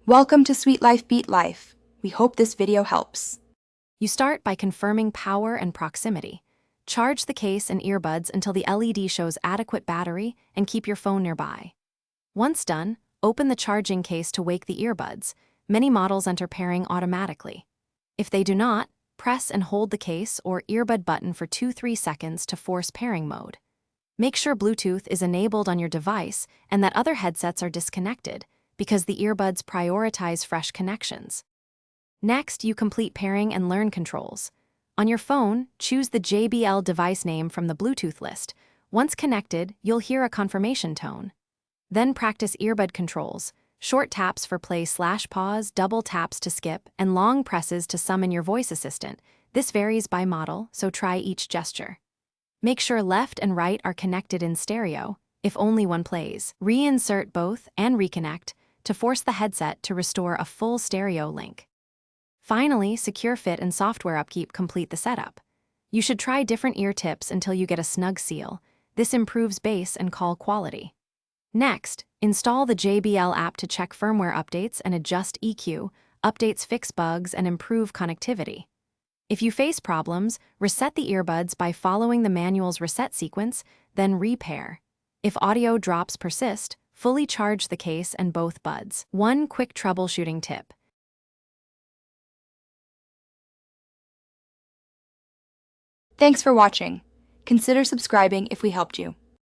Welcome to Sweet Life Beat Life. We hope this video helps. You start by confirming power and proximity. Charge the case and earbuds until the LED shows adequate battery and keep your phone nearby. Once done, open the charging case to wake the earbuds. Many models enter pairing automatically. If they do not, press and hold the case or earbud button for 2-3 seconds to force pairing mode. Make sure Bluetooth is enabled on your device and that other headsets are disconnected, because the earbuds prioritize fresh connections. Next, you complete pairing and learn controls. On your phone, choose the JBL device name from the Bluetooth list. Once connected, you'll hear a confirmation tone. Then practice earbud controls: short taps for play/pause, double taps to skip, and long presses to summon your voice assistant. This varies by model, so try each gesture. Make sure left and right are connected in stereo. If only one plays, reinsert both and reconnect to force the headset to restore a full stereo link. Finally, secure fit and software upkeep complete the setup. You should try different ear tips until you get a snug seal. This improves bass and call quality. Next, install the JBL app to check firmware updates and adjust EQ. Updates fix bugs and improve connectivity. If you face problems, reset the earbuds by following the manual's reset sequence, then repair. If audio drops persist, fully charge the case and both buds. One quick troubleshooting tip. Thanks for watching. Consider subscribing if we helped you.